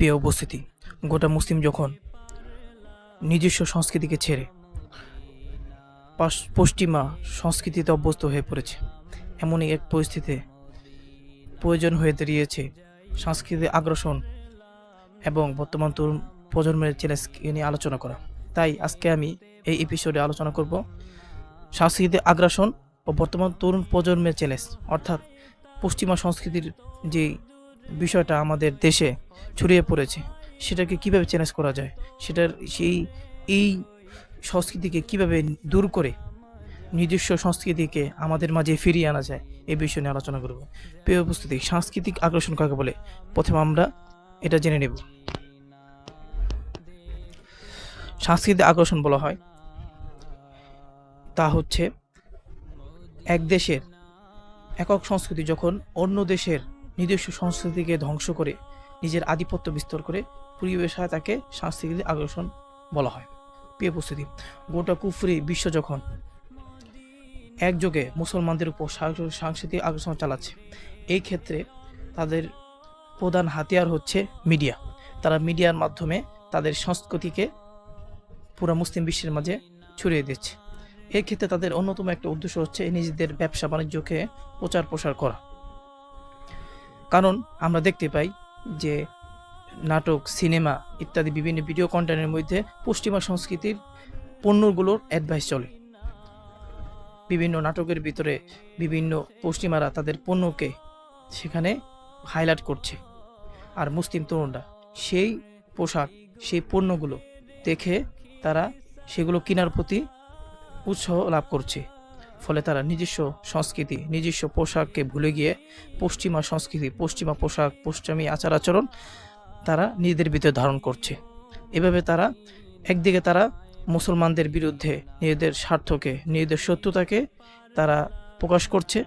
প্রিয় উপস্থিতি, গোটা মুসলিম যখন নিজস্ব সংস্কৃতিকে ছেড়ে পশ্চিমা সংস্কৃতিতে অভ্যস্ত হয়ে পড়েছে, এমনই এক পরিস্থিতিতে প্রয়োজন হয়ে দাঁড়িয়েছে সাংস্কৃতিক আগ্রাসন এবং বর্তমান তরুণ প্রজন্মের চ্যালেঞ্জকে নিয়ে আলোচনা করা। তাই আজকে আমি এই এপিসোডে আলোচনা করব সাংস্কৃতিক আগ্রাসন ও বর্তমান তরুণ প্রজন্মের চ্যালেঞ্জ, অর্থাৎ পশ্চিমা সংস্কৃতির যে বিষয়টা আমাদের দেশে ছড়িয়ে পড়েছে সেটাকে কিভাবে চ্যালেঞ্জ করা যায়, এই সংস্কৃতিকে কিভাবে দূর করে নিজস্ব সংস্কৃতিকে আমাদের মাঝে ফিরিয়ে আনা যায়, এই বিষয় নিয়ে আলোচনা করব। প্রিয় উপস্থিতি, সাংস্কৃতিক আগ্রাসন কাকে বলে প্রথমে আমরা এটা জেনে নেব। সাংস্কৃতিক আগ্রাসন বলা হয় তা হচ্ছে এক দেশের একক সংস্কৃতি যখন অন্য দেশের নিজস্ব সংস্কৃতিকে ধ্বংস করে নিজের আধিপত্য বিস্তার করে পরিবেশে, তাকে সাংস্কৃতিক আগ্রাসন বলা হয়। প্রিয় উপস্থিতি, গোটা কুফরি বিশ্ব যখন একযোগে মুসলমানদের উপর সাংস্কৃতিক আগ্রাসন চালাচ্ছে, এই ক্ষেত্রে তাদের প্রধান হাতিয়ার হচ্ছে মিডিয়া। তারা মিডিয়ার মাধ্যমে তাদের সংস্কৃতিকে পুরো মুসলিম বিশ্বের মাঝে ছড়িয়ে দিচ্ছে। এই ক্ষেত্রে তাদের অন্যতম একটা উদ্দেশ্য হচ্ছে নিজেদের ব্যবসা বাণিজ্যকে প্রচার প্রসার করা। কারণ আমরা দেখতে পাই যে নাটক, সিনেমা ইত্যাদি বিভিন্ন ভিডিও কন্টেন্টের মধ্যে পশ্চিমা সংস্কৃতির পণ্যগুলোর অ্যাডভাইস চলে। বিভিন্ন নাটকের ভিতরে বিভিন্ন পশ্চিমারা তাদের পণ্যকে সেখানে হাইলাইট করছে, আর মুসলিম তরুণরা সেই পোশাক, সেই পণ্যগুলো দেখে তারা সেগুলো কেনার প্রতি উৎসাহ লাভ করছে। ফলে তারা নিজস্ব সংস্কৃতি, নিজস্ব পোশাককে ভুলে গিয়ে পশ্চিমা সংস্কৃতি, পশ্চিমা পোশাক, পশ্চিমী আচার আচরণ তারা নিজেদের ভিতরে ধারণ করছে। এভাবে তারা একদিকে তারা মুসলমানদের বিরুদ্ধে নিজেদের স্বার্থকে, নিজেদের শত্রুতাকে তারা প্রকাশ করছে,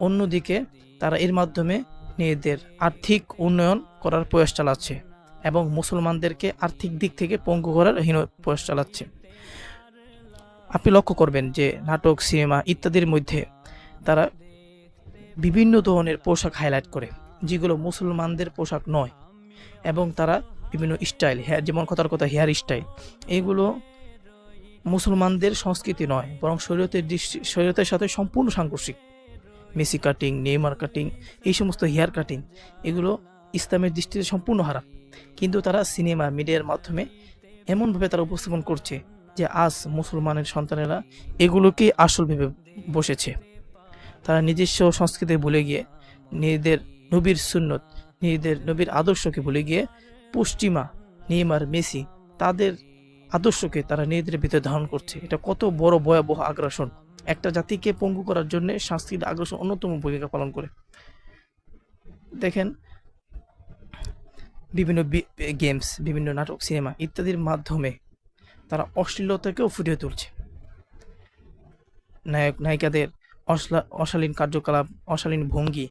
অন্যদিকে তারা এর মাধ্যমে নিজেদের আর্থিক উন্নয়ন করার প্রয়াস চালাচ্ছে এবং মুসলমানদেরকে আর্থিক দিক থেকে পঙ্গু করার হীন প্রয়াস চালাচ্ছে। আপনি লক্ষ্য করবেন যে নাটক, সিনেমা ইত্যাদির মধ্যে তারা বিভিন্ন ধরনের পোশাক হাইলাইট করে যেগুলো মুসলমানদের পোশাক নয়, এবং তারা বিভিন্ন স্টাইল, যেমন কথার কথা হেয়ার স্টাইল, এগুলো মুসলমানদের সংস্কৃতি নয়, বরং শরীয়তের সাথে সম্পূর্ণ সাংঘর্ষিক। মেসি কাটিং, নেইমার কাটিং, এই সমস্ত হেয়ার কাটিং এগুলো ইসলামের দৃষ্টিতে সম্পূর্ণ হারাম। কিন্তু তারা সিনেমা, মিডিয়ার মাধ্যমে এমনভাবে তারা উপস্থাপন করছে যে আজ মুসলমানের সন্তানেরা এগুলোকে আসল ভেবে বসেছে। তারা নিজস্ব সংস্কৃতি ভুলে গিয়ে, নিজেদের নবীর সুন্নত, নিজেদের নবীর আদর্শকে ভুলে গিয়ে পশ্চিমা নেইমার, মেসি তাদের আদর্শকে তারা নিজেদের ভিতরে ধারণ করছে। এটা কত বড় ভয়াবহ আগ্রাসন! একটা জাতিকে পঙ্গু করার জন্য সাংস্কৃতিক আগ্রাসন অন্যতম ভূমিকা পালন করে। দেখেন, বিভিন্ন গেমস, বিভিন্ন নাটক, সিনেমা ইত্যাদির মাধ্যমে তারা অশ্লীলতাকেও ফুটিয়ে তুলছে। নায়ক নায়িকাদের অশালীন কার্যকলাপ, অশালীন ভঙ্গি,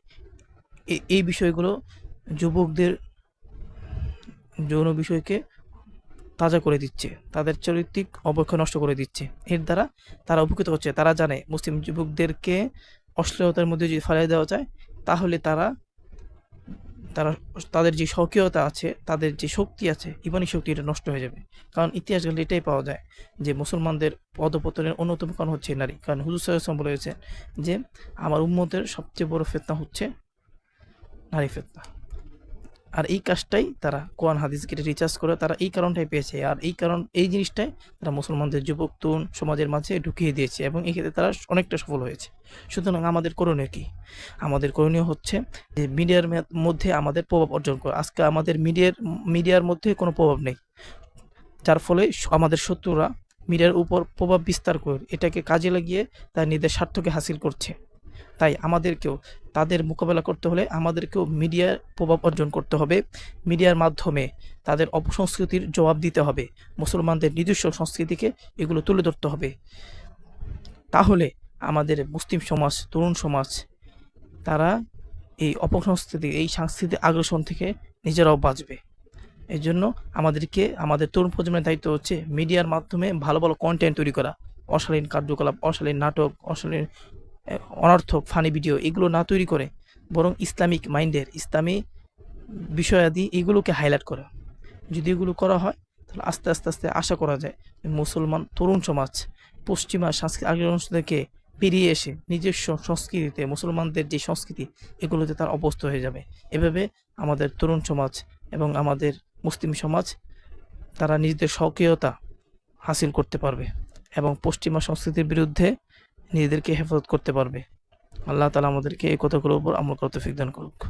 এই বিষয়গুলো যুবকদের যৌন বিষয়কে তাজা করে দিচ্ছে, তাদের চরিত্রিক অবক্ষয় নষ্ট করে দিচ্ছে। এর দ্বারা তারা উপকৃত হচ্ছে। তারা জানে মুসলিম যুবকদেরকে অশ্লীলতার মধ্যে যদি ফেলে দেওয়া যায়, তাহলে তাদের যে স্বকীয়তা আছে, তাদের যে শক্তি আছে, ইমানি শক্তি, এটা নষ্ট হয়ে যাবে। কারণ ইতিহাস গেলে এটাই পাওয়া যায় যে মুসলমানদের পদপতনের অন্যতম কারণ হচ্ছে নারী। কারণ হুজুর সাল্লাল্লাহু আলাইহি ওয়াসাল্লাম বলেছেন যে আমার উম্মতের সবচেয়ে বড় ফিতনা হচ্ছে নারী ফিতনা। আর এই কাজটাই তারা কোরআন হাদিসকে রিসার্চ করে তারা এই কারণটাই পেয়েছে, আর এই জিনিসটাই তারা মুসলমানদের যুবক তরুণ সমাজের মাঝে ঢুকিয়ে দিয়েছে, এবং এই ক্ষেত্রে তারা অনেকটা সফল হয়েছে। সুতরাং আমাদের করণীয় কি? আমাদের করণীয় হচ্ছে যে মিডিয়ার মধ্যে আমাদের প্রভাব অর্জন করা। আজকে আমাদের মিডিয়ার মধ্যে কোনো প্রভাব নেই, যার ফলে আমাদের শত্রুরা মিডিয়ার উপর প্রভাব বিস্তার করে এটাকে কাজে লাগিয়ে তার নিজেদের স্বার্থকে হাসিল করছে। তাই আমাদেরকেও তাদের মোকাবেলা করতে হলে আমাদেরকেও মিডিয়ার প্রভাব অর্জন করতে হবে। মিডিয়ার মাধ্যমে তাদের অপসংস্কৃতির জবাব দিতে হবে, মুসলমানদের নিজস্ব সংস্কৃতিকে এগুলো তুলে ধরতে হবে। তাহলে আমাদের মুসলিম সমাজ, তরুণ সমাজ, তারা এই অপসংস্কৃতি, এই সাংস্কৃতিক আগ্রাসন থেকে নিজেরাও বাঁচবে। এই জন্য আমাদের তরুণ প্রজন্মের দায়িত্ব হচ্ছে মিডিয়ার মাধ্যমে ভালো ভালো কন্টেন্ট তৈরি করা। অশালীন কার্যকলাপ, অশালীন নাটক, অশালীন অনর্থক ফানি ভিডিও এগুলো না তৈরি করে বরং ইসলামিক মাইন্ডের, ইসলামী বিষয়াদি এগুলোকে হাইলাইট করা। যদি এগুলো করা হয় তাহলে আস্তে আস্তে আস্তে আশা করা যায় যে মুসলমান তরুণ সমাজ পশ্চিমা সাংস্কৃতিক আগ্রাসন থেকে পেরিয়ে এসে নিজস্ব সংস্কৃতিতে মুসলমানদের যে সংস্কৃতি এগুলোতে তার অভ্যস্ত হয়ে যাবে। এভাবে আমাদের তরুণ সমাজ এবং আমাদের মুসলিম সমাজ তারা নিজেদের স্বকীয়তা হাসিল করতে পারবে এবং পশ্চিমা সংস্কৃতির বিরুদ্ধে নিজেদেরকে হেফাজত করতে পারবে। আল্লাহ তাআলা আমাদেরকে এই কথাগুলোর উপর আমল করতে তৌফিক দান করুক।